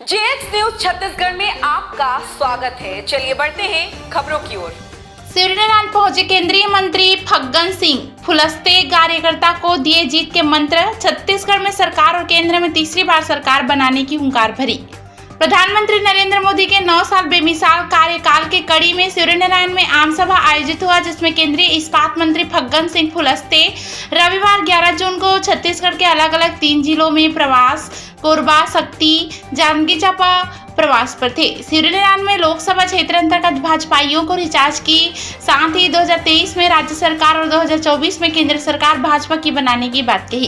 JX news Chhattisgarh में आपका स्वागत है। चलिए बढ़ते हैं खबरों की ओर। शिवरीनारायण पहुंचे केंद्रीय मंत्री फग्गन सिंह फुलस्ते कार्यकर्ता को दिए जीत के मंत्र। छत्तीसगढ़ में सरकार और केंद्र में तीसरी बार सरकार बनाने की हुंकार भरी। प्रधानमंत्री नरेंद्र मोदी के 9 साल बेमिसाल कार्यकाल के कड़ी में शिवरीनारायण में आम सभा आयोजित हुआ, जिसमें केंद्रीय इस्पात मंत्री फग्गन सिंह फुलस्ते रविवार 11 जून को छत्तीसगढ़ के अलग अलग 3 जिलों में प्रवास, कोरबा, शक्ति, जांजगीर चांपा प्रवास पर थे। शिवरीनारायण में लोकसभा क्षेत्र अंतर्गत भाजपाइयों को रिचार्ज की, साथ ही 2023 में राज्य सरकार और 2024 में केंद्र सरकार भाजपा की बनाने की बात कही।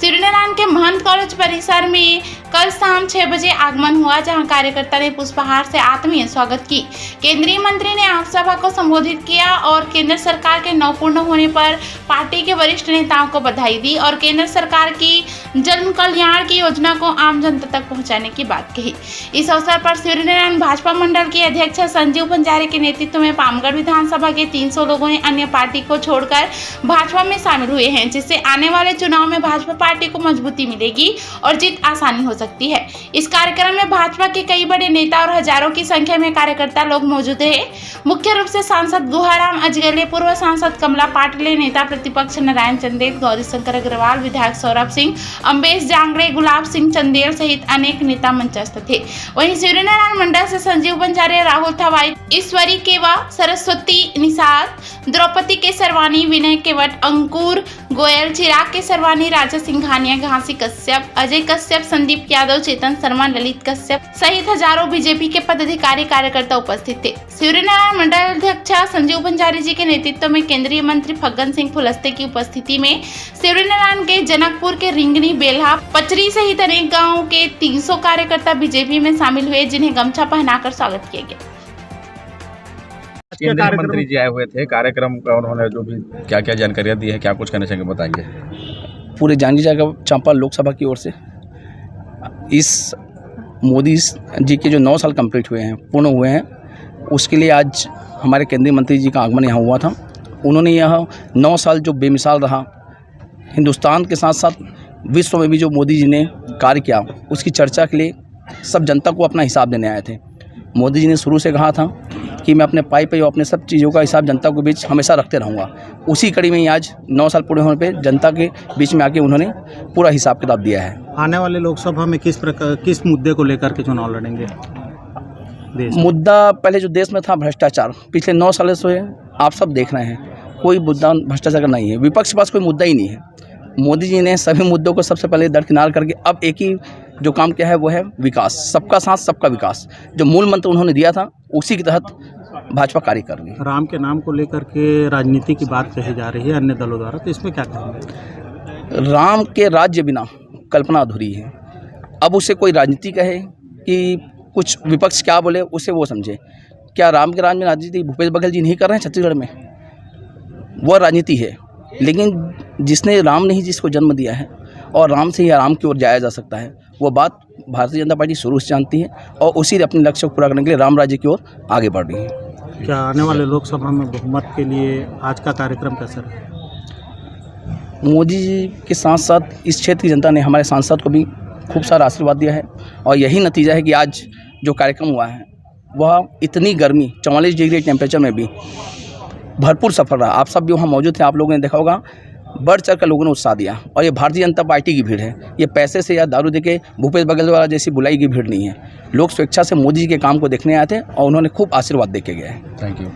शिवरीनारायण के महंत कॉलेज परिसर में कल शाम 6 बजे आगमन हुआ, जहां कार्यकर्ता ने पुष्पहार से आत्मीय स्वागत की। केंद्रीय मंत्री ने आम सभा को संबोधित किया और केंद्र सरकार के 9 पूर्ण होने पर पार्टी के वरिष्ठ नेताओं को बधाई दी और केंद्र सरकार की जन कल्याण की योजना को आम जनता तक पहुंचाने की बात कही। इस अवसर पर शिवरीनारायण भाजपा मंडल के अध्यक्ष संजीव बंजारे के नेतृत्व में पामगढ़ विधानसभा के 300 लोगों ने अन्य पार्टी को छोड़कर भाजपा में शामिल हुए हैं, जिससे आने वाले चुनाव में भाजपा पार्टी को मजबूती मिलेगी और जीत आसानी हो सकती है। इस कार्यक्रम में भाजपा के कई बड़े नेता और हजारों की संख्या में कार्यकर्ता लोग मौजूद रहे। मुख्य रूप से सांसद गुहाराम अजगले, पूर्व सांसद कमला पाटिल, नेता प्रतिपक्ष नारायण चंदेल, गौरीशंकर अग्रवाल, विधायक सौरभ सिंह, अम्बेश जांगड़े, गुलाब सिंह चंदेल सहित अनेक नेता मंचस्थ थे। वहीं शिवरीनारायण मंडल से संजीव बंजारे, राहुल थवाई, ईश्वरी केवा, सरस्वती निषाद, द्रौपदी केसरवानी, विनय केवट, अंकुर गोयल, चिराग केसरवानी, राजा सिंघानिया, घासी कश्यप, अजय कश्यप, संदीप यादव, चेतन शर्मा, ललित कश्यप सहित हजारों बीजेपी के पदाधिकारी कार्यकर्ता उपस्थित थे। शिवरीनारायण मंडल अध्यक्ष संजीव बंजारे जी के नेतृत्व में केंद्रीय मंत्री फग्गन सिंह फुलस्ते की उपस्थिति में शिवरीनारायण के जनकपुर के रिंगनी, बेल्हा, पचरी सहित अनेक गाँव के 300 कार्यकर्ता बीजेपी में शामिल हुए, जिन्हें गमछा पहनाकर स्वागत किया गया। केंद्रीय मंत्री जी आए हुए थे, कार्यक्रम का उन्होंने जो भी क्या क्या जानकारियाँ दी है, क्या कुछ कहना चाहेंगे, बताएंगे। पूरे जांजगीर चांपा लोकसभा की ओर से इस मोदी जी के जो 9 साल कंप्लीट हुए हैं, पूर्ण हुए हैं, उसके लिए आज हमारे केंद्रीय मंत्री जी का आगमन यहाँ हुआ था। उन्होंने यह 9 साल जो बेमिसाल रहा, हिंदुस्तान के साथ साथ विश्व में भी जो मोदी जी ने कार्य किया, उसकी चर्चा के लिए सब जनता को अपना हिसाब देने आए थे। मोदी जी ने शुरू से कहा था कि मैं अपने पाई पे और अपने सब चीज़ों का हिसाब जनता के बीच हमेशा रखते रहूँगा। उसी कड़ी में ही आज 9 साल पूरे होने पे जनता के बीच में आके उन्होंने पूरा हिसाब किताब दिया है। आने वाले लोकसभा में किस मुद्दे को लेकर के चुनाव लड़ेंगे? मुद्दा पहले जो देश में था भ्रष्टाचार, पिछले 9 सालों से आप सब देख रहे हैं, कोई मुद्दा भ्रष्टाचार का नहीं है। विपक्ष के पास कोई मुद्दा ही नहीं है। मोदी जी ने सभी मुद्दों को सबसे पहले दरकिनार करके अब एक ही जो काम किया है वो है विकास, सबका साथ सबका विकास। जो मूल मंत्र उन्होंने दिया था, उसी के तहत भाजपा कार्य कर रही है। राम के नाम को लेकर के राजनीति की बात कही जा रही है अन्य दलों द्वारा, तो इसमें क्या कहेंगे? राम के राज्य बिना कल्पना अधूरी है। अब उसे कोई राजनीति कहे कि कुछ विपक्ष क्या बोले, उसे वो समझे। क्या राम के राज में राजनीति भूपेश बघेल जी नहीं कर रहे हैं छत्तीसगढ़ में? वह राजनीति है, लेकिन जिसने राम ने ही जिसको जन्म दिया है और राम से ही आराम की ओर जाया जा सकता है, वो बात भारतीय जनता पार्टी शुरू से जानती है और उसी अपने लक्ष्य को पूरा करने के लिए राम राज्य की ओर आगे बढ़ रही है। क्या आने वाले लोकसभा में बहुमत के लिए आज का कार्यक्रम कैसा रहा? मोदी जी के साथ साथ इस क्षेत्र की जनता ने हमारे सांसद को भी खूब सारा आशीर्वाद दिया है और यही नतीजा है कि आज जो कार्यक्रम हुआ है वह इतनी गर्मी 44 डिग्री टेम्परेचर में भी भरपूर सफल रहा। आप सब भी वहाँ मौजूद थे, आप लोगों ने देखा होगा, बढ़ चढ़ कर लोगों ने उत्साह दिया। और ये भारतीय जनता पार्टी की भीड़ है, ये पैसे से या दारू देके भूपेश बघेल द्वारा जैसी बुलाई की भीड़ नहीं है। लोग स्वेच्छा से मोदी जी के काम को देखने आए थे और उन्होंने खूब आशीर्वाद दे के गए। Thank you.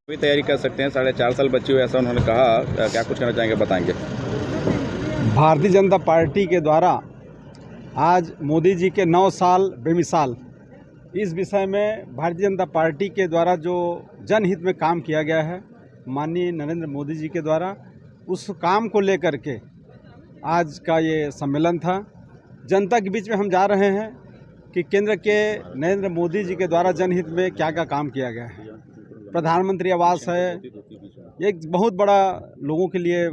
भी तैयारी कर सकते हैं, 4.5 साल बची हुई, ऐसा उन्होंने कहा। क्या कुछ कहना चाहेंगे, बताएंगे। भारतीय जनता पार्टी के द्वारा आज मोदी जी के 9 साल बेमिसाल, इस विषय में भारतीय जनता पार्टी के द्वारा जो जनहित में काम किया गया है माननीय नरेंद्र मोदी जी के द्वारा, उस काम को लेकर के आज का ये सम्मेलन था। जनता के बीच में हम जा रहे हैं कि केंद्र के नरेंद्र मोदी जी के द्वारा जनहित में क्या क्या काम किया गया है। प्रधानमंत्री आवास है, एक बहुत बड़ा लोगों के लिए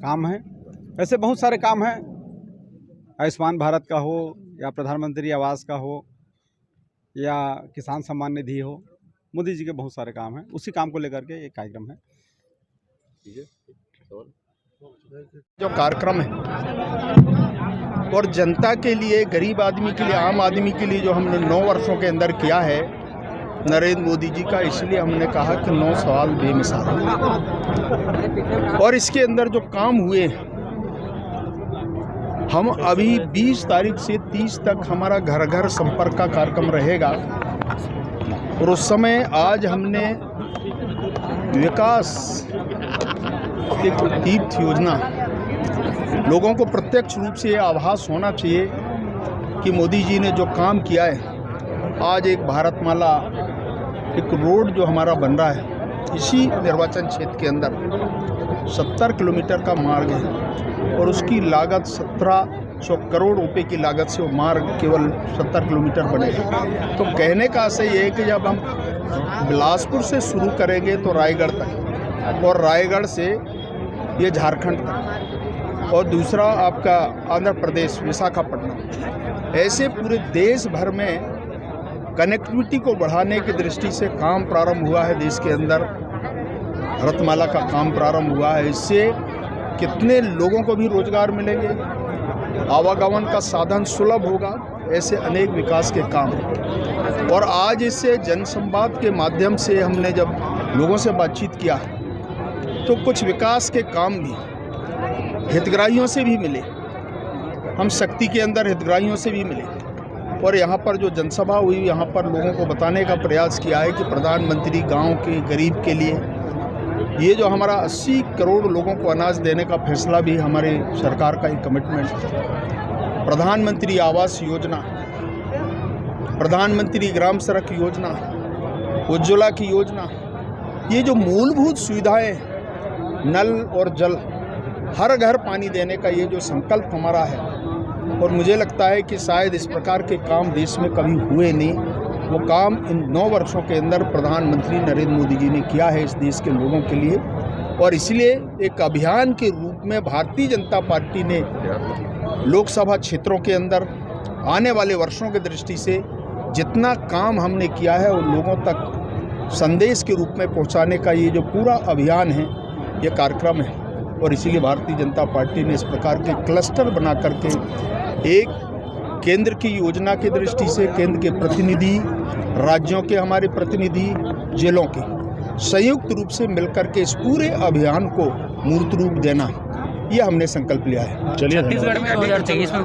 काम है। ऐसे बहुत सारे काम हैं, आयुष्मान भारत का हो या प्रधानमंत्री आवास का हो या किसान सम्मान निधि हो, मोदी जी के बहुत सारे काम हैं। उसी काम को लेकर के एक कार्यक्रम है। जो कार्यक्रम है और जनता के लिए, गरीब आदमी के लिए, आम आदमी के लिए जो हमने 9 वर्षों के अंदर किया है नरेंद्र मोदी जी का, इसलिए हमने कहा कि 9 साल बेमिसाल। और इसके अंदर जो काम हुए, हम अभी 20 तारीख से 30 तक हमारा घर घर संपर्क का कार्यक्रम रहेगा और उस समय आज हमने विकास एक तीर्थ योजना, लोगों को प्रत्यक्ष रूप से आभास होना चाहिए कि मोदी जी ने जो काम किया है। आज एक भारतमाला, एक रोड जो हमारा बन रहा है इसी निर्वाचन क्षेत्र के अंदर 70 किलोमीटर का मार्ग है और उसकी लागत 1700 करोड़ रुपए की लागत से वो मार्ग केवल 70 किलोमीटर बनेगा। तो कहने का आशय ये है कि जब हम बिलासपुर से शुरू करेंगे तो रायगढ़ तक, और रायगढ़ से ये झारखंड तक, और दूसरा आपका आंध्र प्रदेश विशाखापट्टनम, ऐसे पूरे देश भर में कनेक्टिविटी को बढ़ाने की दृष्टि से काम प्रारंभ हुआ है। देश के अंदर रत्नमाला का काम प्रारंभ हुआ है। इससे कितने लोगों को भी रोजगार मिलेंगे, आवागमन का साधन सुलभ होगा, ऐसे अनेक विकास के काम। और आज इससे जनसंवाद के माध्यम से हमने जब लोगों से बातचीत किया तो कुछ विकास के काम भी हितग्राहियों से भी मिले, हम शक्ति के अंदर हितग्राहियों से भी मिले। और यहाँ पर जो जनसभा हुई, यहाँ पर लोगों को बताने का प्रयास किया है कि प्रधानमंत्री गांव के गरीब के लिए ये जो हमारा 80 करोड़ लोगों को अनाज देने का फैसला भी हमारे सरकार का एक कमिटमेंट है। प्रधानमंत्री आवास योजना, प्रधानमंत्री ग्राम सड़क योजना, उज्ज्वला की योजना, ये जो मूलभूत सुविधाएं, नल और जल, हर घर पानी देने का ये जो संकल्प हमारा है, और मुझे लगता है कि शायद इस प्रकार के काम देश में कभी हुए नहीं। वो काम इन 9 वर्षों के अंदर प्रधानमंत्री नरेंद्र मोदी जी ने किया है इस देश के लोगों के लिए। और इसलिए एक अभियान के रूप में भारतीय जनता पार्टी ने लोकसभा क्षेत्रों के अंदर आने वाले वर्षों की दृष्टि से जितना काम हमने किया है उन लोगों तक संदेश के रूप में पहुंचाने का ये जो पूरा अभियान है, ये कार्यक्रम है। और इसीलिए भारतीय जनता पार्टी ने इस प्रकार के क्लस्टर बना करके एक केंद्र की योजना की दृष्टि से केंद्र के प्रतिनिधि, राज्यों के हमारे प्रतिनिधि, जिलों के संयुक्त रूप से मिलकर के इस पूरे अभियान को मूर्त रूप देना, ये हमने संकल्प लिया है। छत्तीसगढ़ में 2023 में